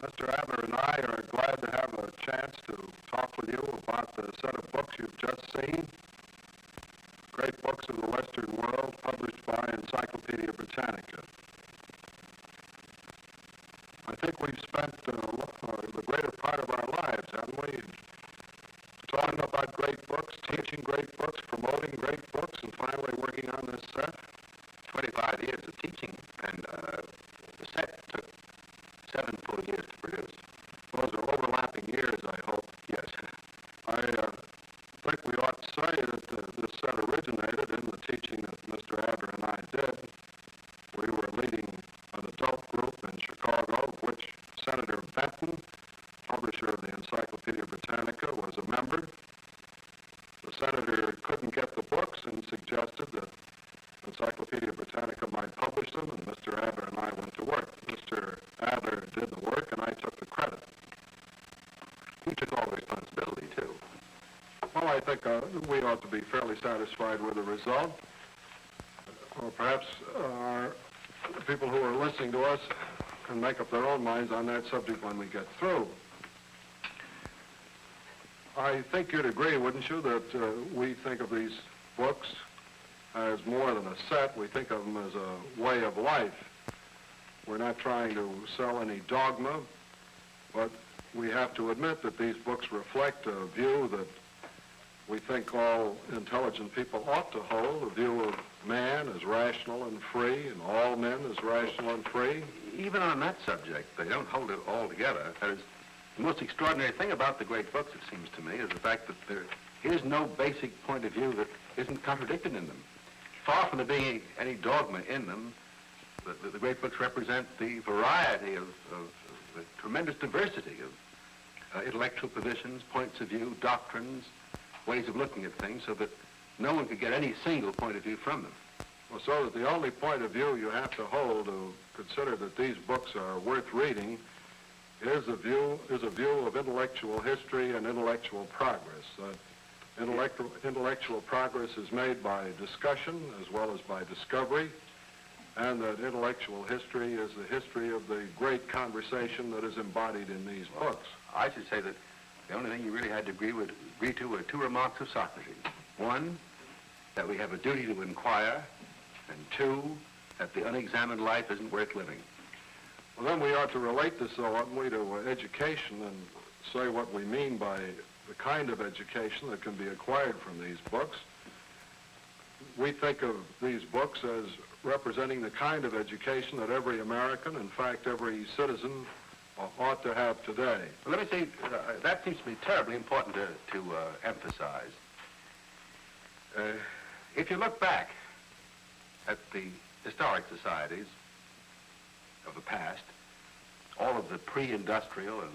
Mr. Adler and I are glad to have a chance to talk with you about the set of books you've just seen, Great Books of the Western World, published by Encyclopaedia Britannica. I think we've spent the greater part of our lives, haven't we, talking about great books, teaching great books, promoting great books, and finally working on this set? 25 years of teaching, and the set took 7 full years to produce. Those are overlapping years, I hope. Yes. I think we ought to say that this set originated in the teaching that Mr. Adler and I did. We were leading an adult group in Chicago, of which Senator Benton, publisher of the Encyclopaedia Britannica, was a member. The senator couldn't get the books and suggested that Encyclopaedia Britannica might publish them, and Mr. Adler and I went to work. Mr. Adler did the work, and I took the credit. He took all the responsibility, too. Well, I think we ought to be fairly satisfied with the result. Or perhaps the people who are listening to us can make up their own minds on that subject when we get through. I think you'd agree, wouldn't you, that we think of these books as more than a set. We think of them as a way of life. We're not trying to sell any dogma, but we have to admit that these books reflect a view that we think all intelligent people ought to hold, a view of man as rational and free, and all men as rational and free. Even on that subject, they don't hold it all together. That is, the most extraordinary thing about the great books, it seems to me, is the fact that there is no basic point of view that isn't contradicted in them. Far from there being any dogma in them, the great books represent the variety of the tremendous diversity of intellectual positions, points of view, doctrines, ways of looking at things, so that no one could get any single point of view from them. Well, so that the only point of view you have to hold to consider that these books are worth reading is a view of intellectual history and intellectual progress. Intellectual progress is made by discussion as well as by discovery, and that intellectual history is the history of the great conversation that is embodied in these books. I should say that the only thing you really had to agree to were 2 remarks of Socrates. 1, that we have a duty to inquire, and 2, that the unexamined life isn't worth living. Well, then we ought to relate this, though, oughtn't we, to education and say what we mean by the kind of education that can be acquired from these books. We think of these books as representing the kind of education that every American, in fact, every citizen, ought to have today. Well, let me say, that seems to be terribly important to emphasize. If you look back at the historic societies of the past, all of the pre-industrial and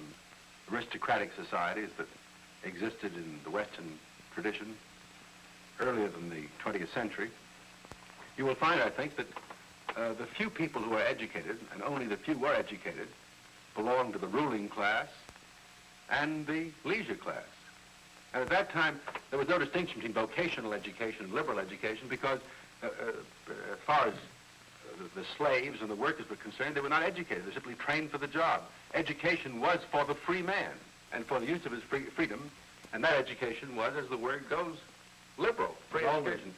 aristocratic societies that existed in the Western tradition earlier than the 20th century, you will find, I think, that the few people who are educated, and only the few were educated, belonged to the ruling class and the leisure class. And at that time, there was no distinction between vocational education and liberal education because as far as the slaves and the workers were concerned, they were not educated. They were simply trained for the job. Education was for the free man and for the use of his freedom, and that education was, as the word goes, liberal, free education.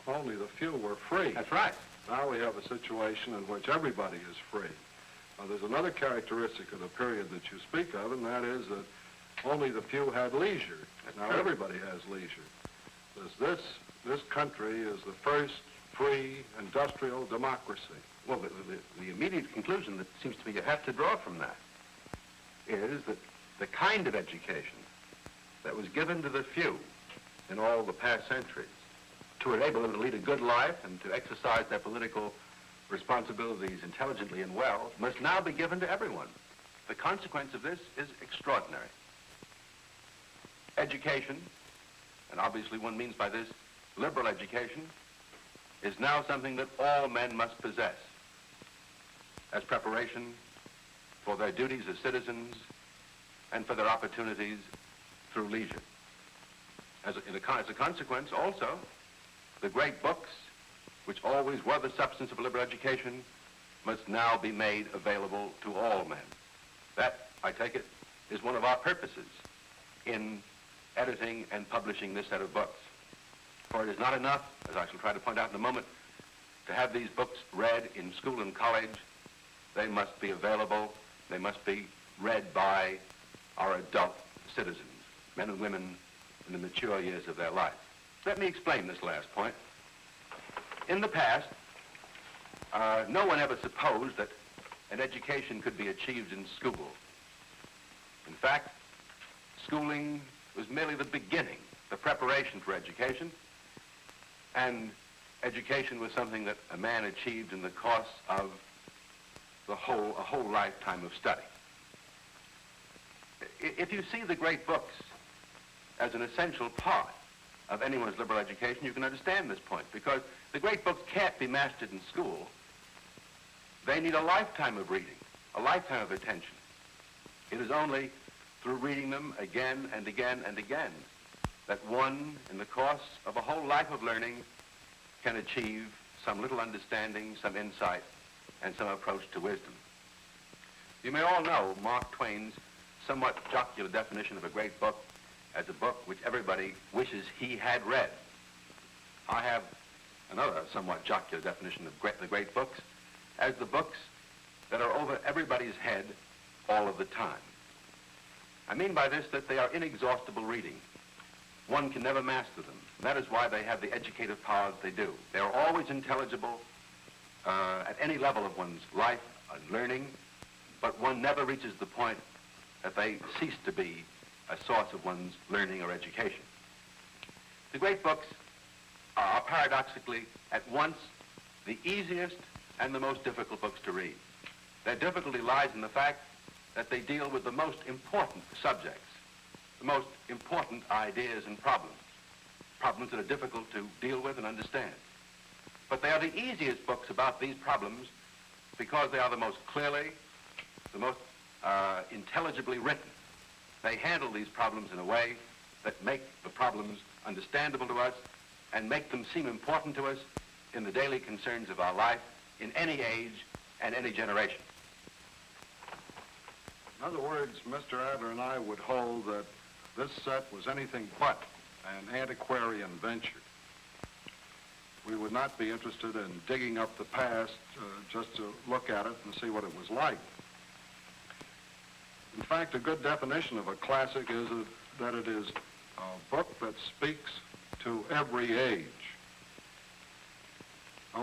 Only the few were free. That's right. Now we have a situation in which everybody is free. There's another characteristic of the period that you speak of, and that is that only the few had leisure. Now everybody has leisure. This country is the first free industrial democracy. Well, the immediate conclusion that seems to me you have to draw from that is that the kind of education that was given to the few in all the past centuries to enable them to lead a good life and to exercise their political responsibilities intelligently and well must now be given to everyone. The consequence of this is extraordinary. Education, and obviously one means by this liberal education, is now something that all men must possess as preparation for their duties as citizens and for their opportunities through leisure. As a consequence, also, the great books, which always were the substance of liberal education, must now be made available to all men. That I take it, is one of our purposes in editing and publishing this set of books. For it is not enough, as I shall try to point out in a moment, to have these books read in school and college. They must be available. They must be read by our adult citizens, men and women in the mature years of their life. Let me explain this last point. In the past, no one ever supposed that an education could be achieved in school. In fact, schooling was merely the beginning, the preparation for education, and education was something that a man achieved in the course of a whole lifetime of study. If you see the great books as an essential part of anyone's liberal education, you can understand this point, because the great books can't be mastered in school. They need a lifetime of reading, a lifetime of attention. It is only through reading them again and again and again that one, in the course of a whole life of learning, can achieve some little understanding, some insight, and some approach to wisdom. You may all know Mark Twain's somewhat jocular definition of a great book as a book which everybody wishes he had read. I have another somewhat jocular definition of the great books as the books that are over everybody's head all of the time. I mean by this that they are inexhaustible reading. One can never master them. That is why they have the educative power that they do. They are always intelligible at any level of one's life and learning, but one never reaches the point that they cease to be a source of one's learning or education. The great books are paradoxically at once the easiest and the most difficult books to read. Their difficulty lies in the fact that they deal with the most important subjects, the most important ideas and problems that are difficult to deal with and understand. But they are the easiest books about these problems because they are the most clearly, the most intelligibly written. They handle these problems in a way that make the problems understandable to us and make them seem important to us in the daily concerns of our life in any age and any generation. In other words, Mr. Adler and I would hold that this set was anything but an antiquarian venture. We would not be interested in digging up the past just to look at it and see what it was like. In fact, a good definition of a classic is that it is a book that speaks to every age.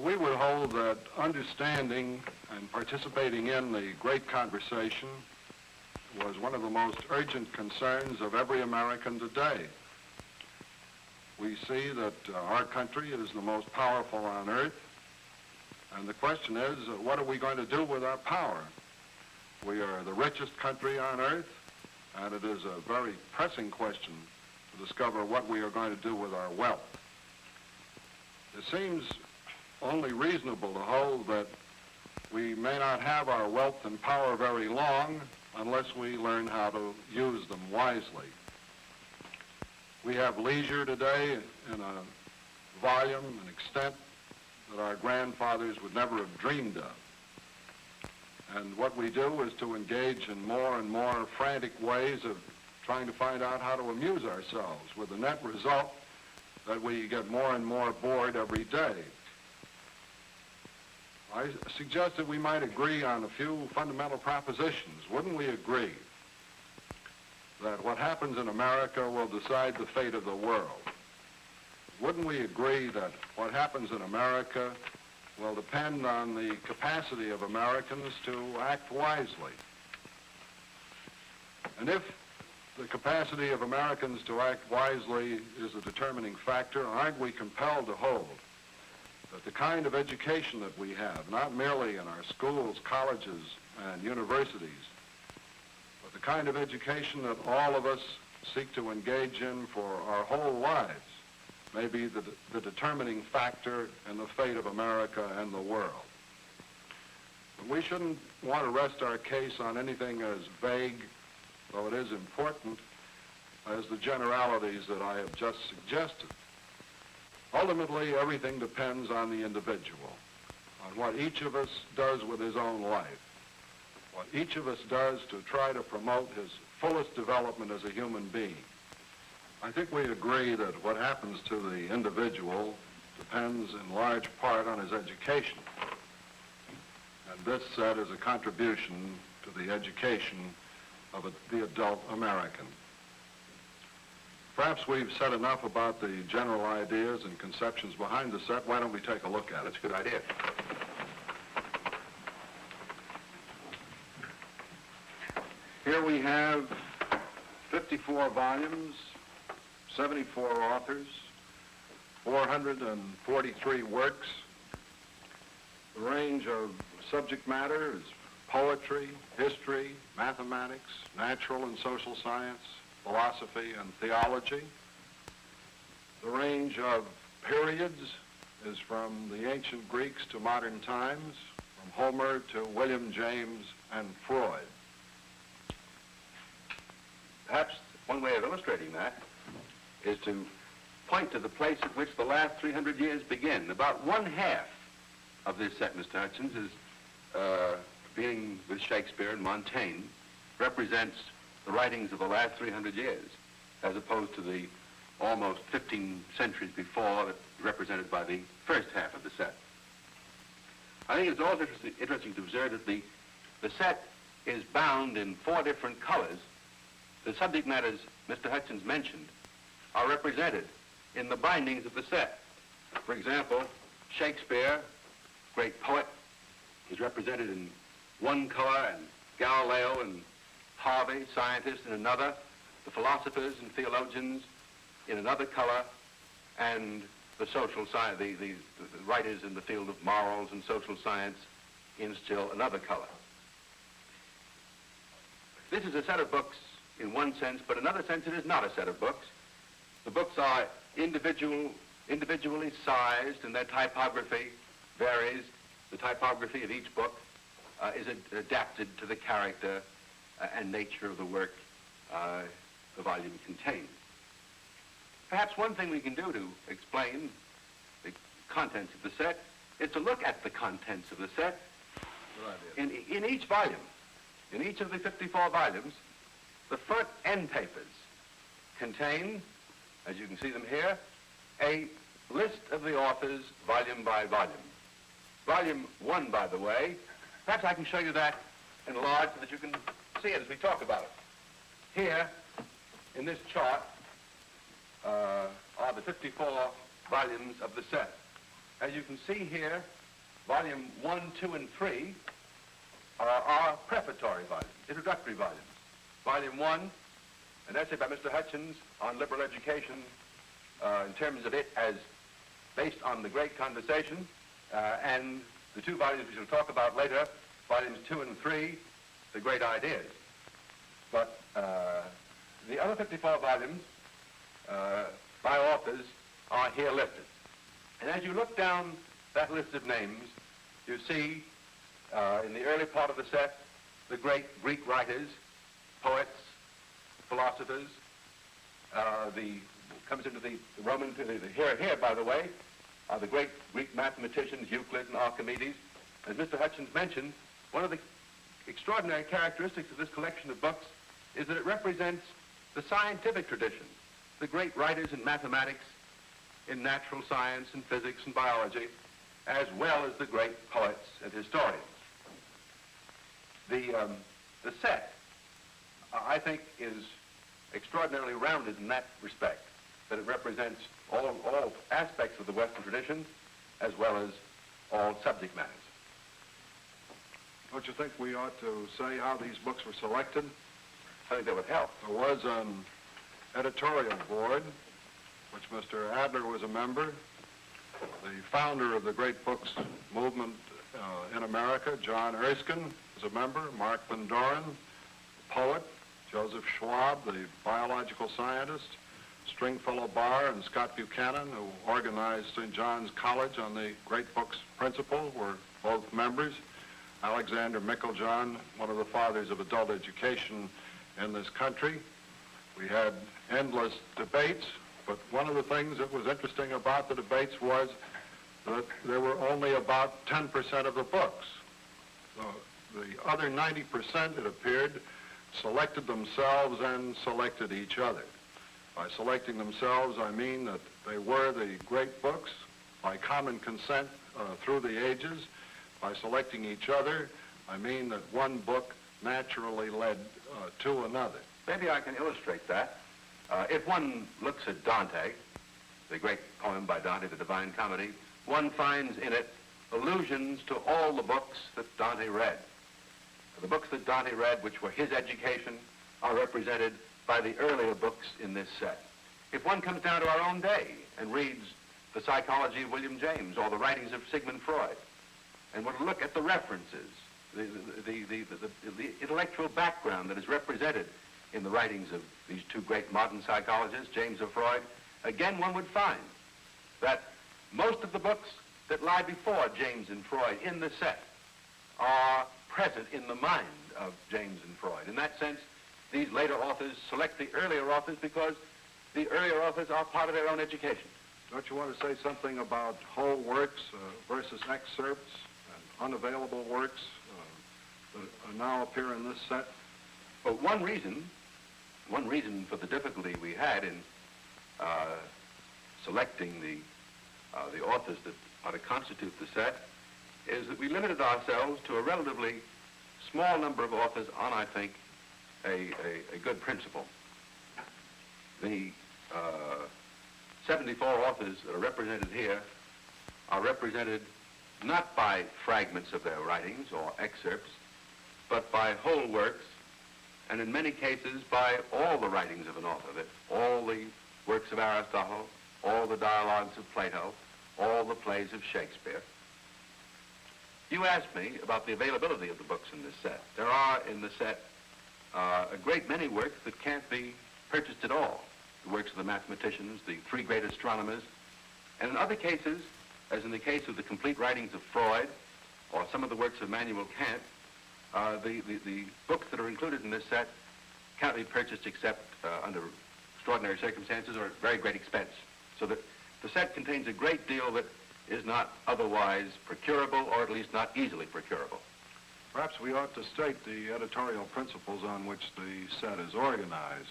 We would hold that understanding and participating in the great conversation was one of the most urgent concerns of every American today. We see that our country is the most powerful on earth, and the question is, what are we going to do with our power? We are the richest country on earth, and it is a very pressing question to discover what we are going to do with our wealth. It seems only reasonable to hold that we may not have our wealth and power very long unless we learn how to use them wisely. We have leisure today in a volume and extent that our grandfathers would never have dreamed of. And what we do is to engage in more and more frantic ways of trying to find out how to amuse ourselves, with the net result that we get more and more bored every day. I suggest that we might agree on a few fundamental propositions. Wouldn't we agree that what happens in America will decide the fate of the world? Wouldn't we agree that what happens in America will depend on the capacity of Americans to act wisely? And if the capacity of Americans to act wisely is a determining factor, aren't we compelled to hold that the kind of education that we have, not merely in our schools, colleges, and universities, but the kind of education that all of us seek to engage in for our whole lives, may be the determining factor in the fate of America and the world? But we shouldn't want to rest our case on anything as vague, though it is important, as the generalities that I have just suggested. Ultimately, everything depends on the individual, on what each of us does with his own life, what each of us does to try to promote his fullest development as a human being. I think we agree that what happens to the individual depends in large part on his education. And this set is a contribution to the education of the adult American. Perhaps we've said enough about the general ideas and conceptions behind the set. Why don't we take a look at it? That's a good idea. Here we have 54 volumes, 74 authors, 443 works. The range of subject matter is poetry, history, mathematics, natural and social science, philosophy, and theology. The range of periods is from the ancient Greeks to modern times, from Homer to William James and Freud. Perhaps one way of illustrating that is to point to the place at which the last 300 years begin. About one half of this set, Mr. Hutchins, is beginning with Shakespeare and Montaigne, represents the writings of the last 300 years, as opposed to the almost 15 centuries before that represented by the first half of the set. I think it's also interesting to observe that the set is bound in 4 different colors. The subject matters Mr. Hutchins mentioned are represented in the bindings of the set. For example, Shakespeare, great poet, is represented in one color, and Galileo and Harvey, scientist, in another, the philosophers and theologians in another color, and the social science, the writers in the field of morals and social science in still another color. This is a set of books in one sense, but in another sense it is not a set of books. The books are individually sized, and their typography varies. The typography of each book is adapted to the character and nature of the work the volume contains. Perhaps one thing we can do to explain the contents of the set is to look at the contents of the set. In each volume, in each of the 54 volumes, the front end papers contain, as you can see them here, a list of the authors volume by volume. Volume 1, by the way, perhaps I can show you that enlarged so that you can see it as we talk about it. Here, in this chart, are the 54 volumes of the set. As you can see here, volume 1, 2, and 3 are prefatory volumes, introductory volumes. Volume 1, an essay by Mr. Hutchins on liberal education in terms of it as based on the Great Conversation, and the 2 volumes we shall talk about later, volumes 2 and 3, the Great Ideas. But the other 54 volumes by authors are here listed. And as you look down that list of names, you see in the early part of the set, the great Greek writers, poets, philosophers, comes into the Roman, here, by the way, are the great Greek mathematicians, Euclid and Archimedes. As Mr. Hutchins mentioned, one of the extraordinary characteristics of this collection of books is that it represents the scientific tradition, the great writers in mathematics, in natural science and physics and biology, as well as the great poets and historians. The set, I think, is extraordinarily rounded in that respect, that it represents all aspects of the Western tradition, as well as all subject matters. Don't you think we ought to say how these books were selected? I think that would help. There was an editorial board, which Mr. Adler was a member. The founder of the Great Books movement in America, John Erskine, was a member. Mark Van Doren, poet. Joseph Schwab, the biological scientist. Stringfellow Barr and Scott Buchanan, who organized St. John's College on the Great Books principle, were both members. Alexander Meiklejohn, one of the fathers of adult education in this country. We had endless debates, but one of the things that was interesting about the debates was that there were only about 10% of the books. So The other 90%, it appeared, selected themselves and selected each other. By selecting themselves, I mean that they were the great books by common consent through the ages. By selecting each other, I mean that one book naturally led to another. Maybe I can illustrate that. If one looks at Dante, the great poem by Dante, the Divine Comedy, one finds in it allusions to all the books that Dante read. The books that Dante read, which were his education, are represented by the earlier books in this set. If one comes down to our own day and reads the psychology of William James or the writings of Sigmund Freud, and would look at the references, the intellectual background that is represented in the writings of these two great modern psychologists, James or Freud, again one would find that most of the books that lie before James and Freud in the set are present in the mind of James and Freud. In that sense, these later authors select the earlier authors because the earlier authors are part of their own education. Don't you want to say something about whole works versus excerpts and unavailable works that now appear in this set? Well, one reason for the difficulty we had in selecting the authors that are to constitute the set is that we limited ourselves to a relatively small number of authors on, I think, a good principle. The 74 authors that are represented here are represented not by fragments of their writings or excerpts, but by whole works, and in many cases by all the writings of an author, that all the works of Aristotle, all the dialogues of Plato, all the plays of Shakespeare. You asked me about the availability of the books in this set. There are in the set a great many works that can't be purchased at all. The works of the mathematicians, the three great astronomers, and in other cases, as in the case of the complete writings of Freud or some of the works of Immanuel Kant, the books that are included in this set can't be purchased except under extraordinary circumstances or at very great expense. So that the set contains a great deal that is not otherwise procurable, or at least not easily procurable. Perhaps we ought to state the editorial principles on which the set is organized.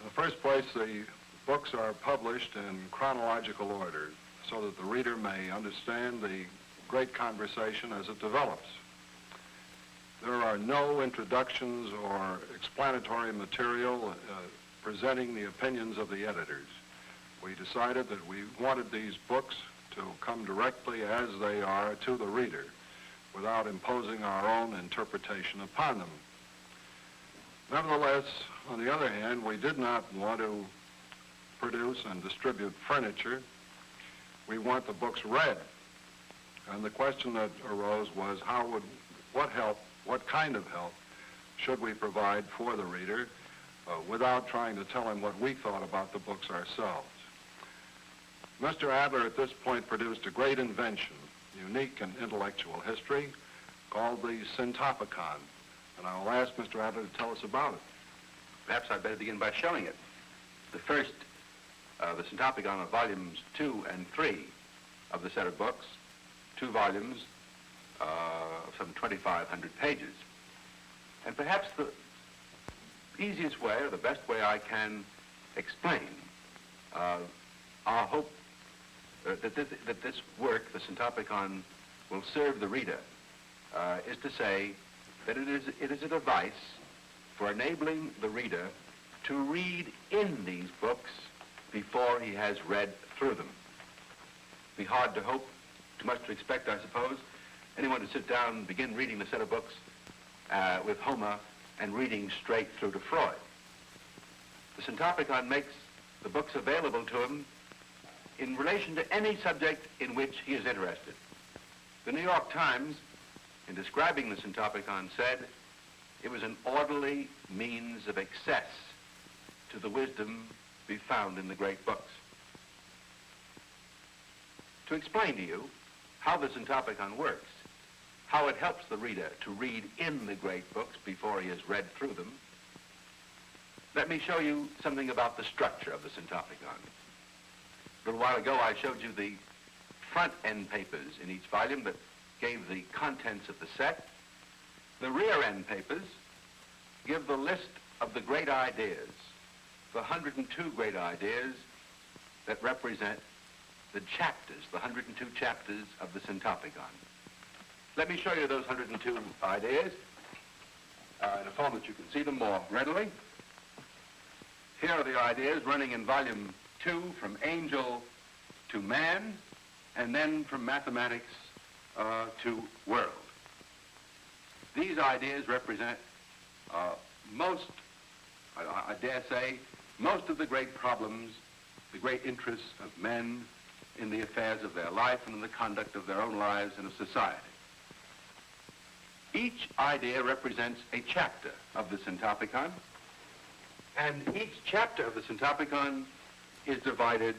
In the first place, the books are published in chronological order so that the reader may understand the great conversation as it develops. There are no introductions or explanatory material presenting the opinions of the editors. We decided that we wanted these books to come directly as they are to the reader without imposing our own interpretation upon them. Nevertheless, on the other hand, we did not want to produce and distribute furniture. We want the books read. And the question that arose was what kind of help should we provide for the reader without trying to tell him what we thought about the books ourselves. Mr. Adler at this point produced a great invention, unique in intellectual history, called the Syntopicon. And I will ask Mr. Adler to tell us about it. Perhaps I'd better begin by showing it. The first, the Syntopicon of volumes 2 and 3 of the set of books, 2 volumes of some 2,500 pages. And perhaps the easiest way, or the best way I can explain our hope that this work, the Syntopicon, will serve the reader, is to say that it is a device for enabling the reader to read in these books before he has read through them. It'd be hard to hope, too much to expect, I suppose, anyone to sit down and begin reading the set of books with Homer and reading straight through to Freud. The Syntopicon makes the books available to him in relation to any subject in which he is interested. The New York Times, in describing the Syntopicon, said it was an orderly means of access to the wisdom to be found in the great books. To explain to you how the Syntopicon works, how it helps the reader to read in the great books before he has read through them, let me show you something about the structure of the Syntopicon. A little while ago, I showed you the front end papers in each volume that gave the contents of the set. The rear end papers give the list of the great ideas, the 102 great ideas that represent the chapters, the 102 chapters of the Syntopicon. Let me show you those 102 ideas in a form that you can see them more readily. Here are the ideas running in volume 2 from angel to man, and then from mathematics to world. These ideas represent I dare say, most of the great problems, the great interests of men in the affairs of their life and in the conduct of their own lives and of society. Each idea represents a chapter of the Syntopicon, and each chapter of the Syntopicon is divided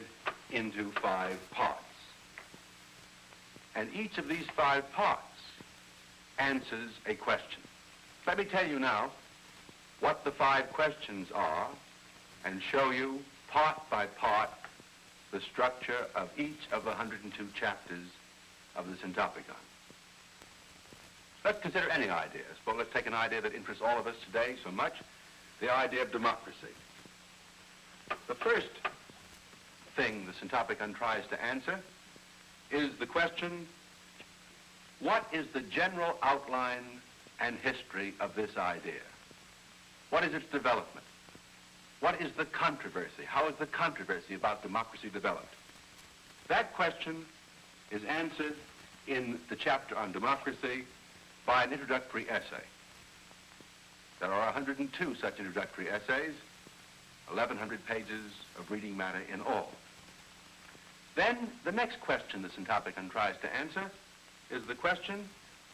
into 5 parts. And each of these 5 parts answers a question. Let me tell you now what the 5 questions are and show you part by part the structure of each of the 102 chapters of the Syntopicon. Let's consider any idea. Suppose let's take an idea that interests all of us today so much, the idea of democracy. The first thing the Syntopicon tries to answer is the question, what is the general outline and history of this idea? What is its development? What is the controversy? How is the controversy about democracy developed? That question is answered in the chapter on democracy by an introductory essay. There are 102 such introductory essays, 1,100 pages of reading matter in all. Then the next question the Syntopicon tries to answer is the question,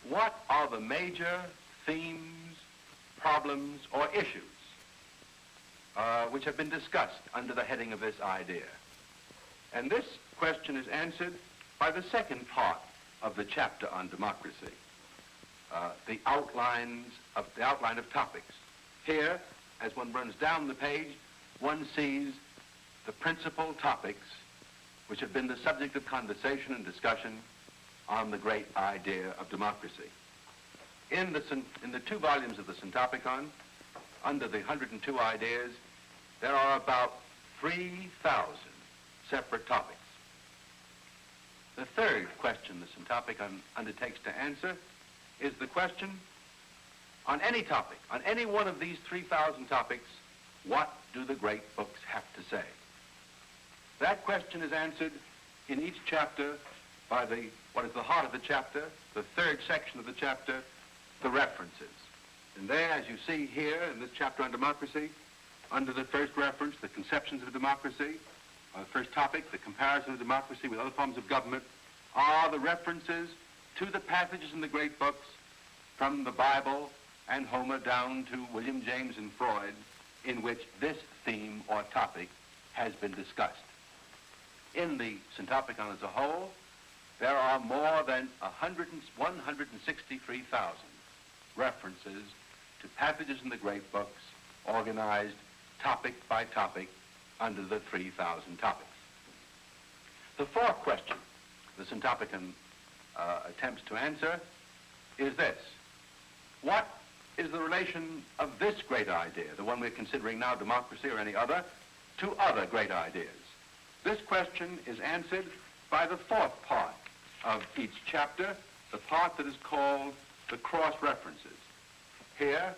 what are the major themes, problems, or issues which have been discussed under the heading of this idea? And this question is answered by the second part of the chapter on democracy, the outline of topics. Here, as one runs down the page, one sees the principal topics which have been the subject of conversation and discussion on the great idea of democracy. In the 2 volumes of the Syntopicon, under the 102 ideas, there are about 3,000 separate topics. The third question the Syntopicon undertakes to answer is the question, on any topic, on any one of these 3,000 topics, what do the great books have to say? That question is answered in each chapter by what is the heart of the chapter, the third section of the chapter, the references. And there, as you see here in this chapter on democracy, under the first reference, the conceptions of democracy, the first topic, the comparison of democracy with other forms of government, are the references to the passages in the great books from the Bible and Homer down to William James and Freud, in which this theme or topic has been discussed. In the Syntopicon as a whole, there are more than 163,000 references to passages in the great books, organized topic by topic under the 3,000 topics. The fourth question the Syntopicon attempts to answer is this. What is the relation of this great idea, the one we're considering now, democracy or any other, to other great ideas? This question is answered by the fourth part of each chapter, the part that is called the cross-references. Here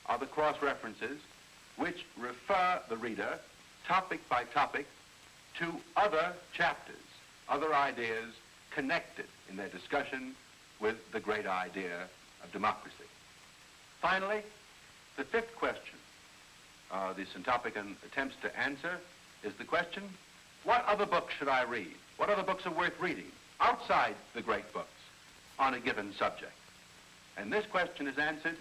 are the cross-references which refer the reader, topic by topic, to other chapters, other ideas connected in their discussion with the great idea of democracy. Finally, the fifth question the Syntopicon attempts to answer is the question, what other books should I read? What other books are worth reading outside the great books on a given subject? And this question is answered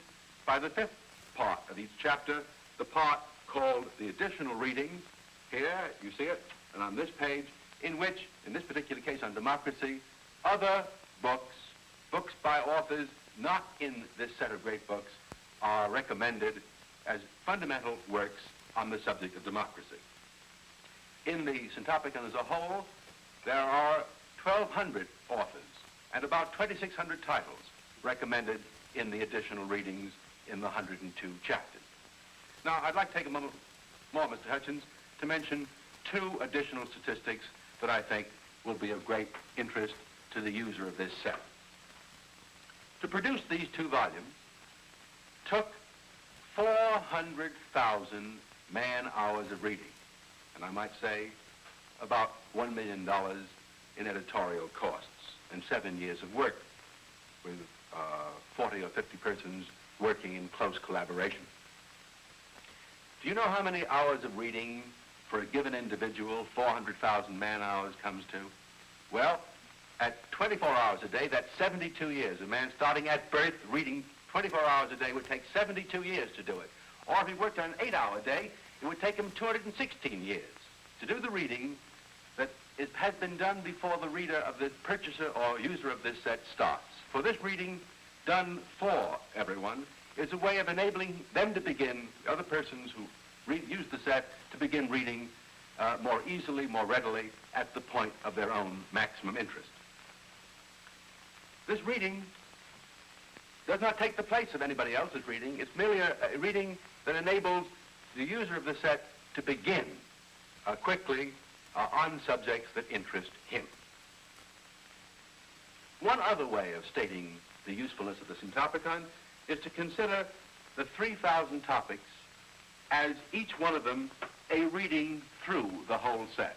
by the fifth part of each chapter, the part called the additional readings. Here, you see it, and on this page, in which, in this particular case on democracy, other books, books by authors not in this set of great books, are recommended as fundamental works on the subject of democracy. In the Syntopicon as a whole, there are 1,200 authors and about 2,600 titles recommended in the additional readings in the 102 chapters. Now, I'd like to take a moment more, Mr. Hutchins, to mention two additional statistics that I think will be of great interest to the user of this set. To produce these two volumes took 400,000 man-hours of reading, and I might say about $1 million in editorial costs and 7 years of work with 40 or 50 persons working in close collaboration. Do you know how many hours of reading for a given individual 400,000 man-hours comes to? Well, at 24 hours a day, that's 72 years. A man starting at birth reading 24 hours a day would take 72 years to do it. Or if he worked on an 8-hour day, it would take him 216 years to do the reading that has been done before the reader of the purchaser or user of this set starts. For this reading done for everyone is a way of enabling them to begin, other persons who use the set, to begin reading more easily, more readily, at the point of their own maximum interest. This reading does not take the place of anybody else's reading. It's merely a reading that enables the user of the set to begin quickly on subjects that interest him. One other way of stating the usefulness of the Syntopicon is to consider the 3,000 topics as each one of them a reading through the whole set.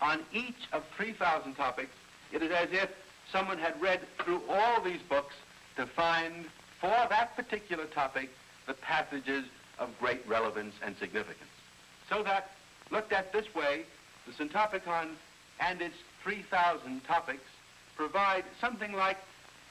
On each of 3,000 topics, it is as if someone had read through all these books to find for that particular topic the passages of great relevance and significance. So that, looked at this way, the Syntopicon and its 3,000 topics provide something like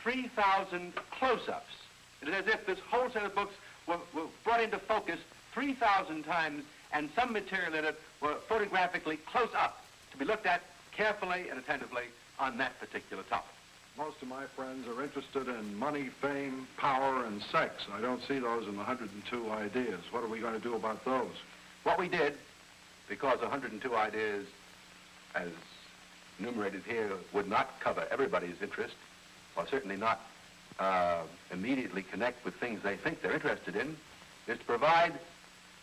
3,000 close-ups. It is as if this whole set of books were brought into focus 3,000 times, and some material in it were photographically close up to be looked at carefully and attentively on that particular topic. Most of my friends are interested in money, fame, power, and sex. I don't see those in the 102 ideas. What are we going to do about those? What we did, because 102 ideas, as enumerated here, would not cover everybody's interest, or certainly not immediately connect with things they think they're interested in, is to provide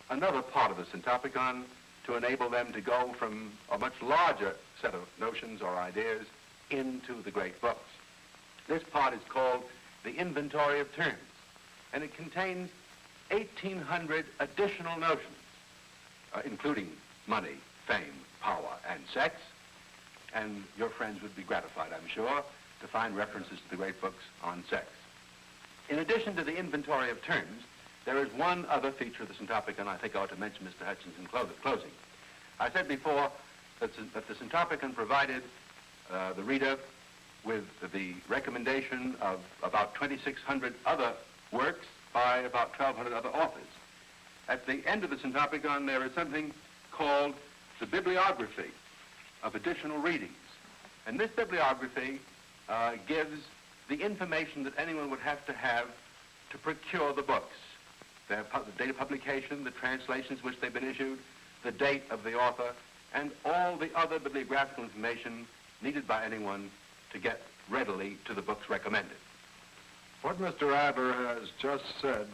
another part of the Syntopicon to enable them to go from a much larger set of notions or ideas into the great books. This part is called the Inventory of Terms, and it contains 1,800 additional notions, including money, fame, power, and sex. And your friends would be gratified, I'm sure, to find references to the great books on sex. In addition to the Inventory of Terms, there is one other feature of the Syntopicon I think I ought to mention, Mr. Hutchins, in closing. I said before that the Syntopicon provided the reader with the recommendation of about 2,600 other works by about 1,200 other authors. At the end of the Syntopicon, there is something called the bibliography of additional readings. And this bibliography gives the information that anyone would have to procure the books. The date of publication, the translations which they've been issued, the date of the author, and all the other bibliographical information needed by anyone to get readily to the books recommended. What Mr. Adler has just said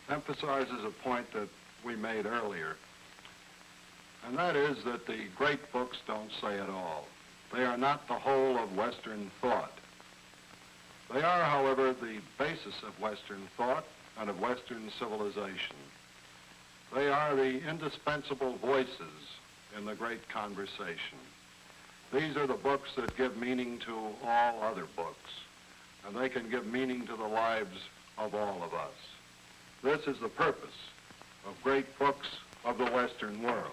emphasizes a point that we made earlier, and that is that the great books don't say it all. They are not the whole of Western thought. They are, however, the basis of Western thought and of Western civilization. They are the indispensable voices in the great conversation. These are the books that give meaning to all other books, and they can give meaning to the lives of all of us. This is the purpose of great books of the Western world.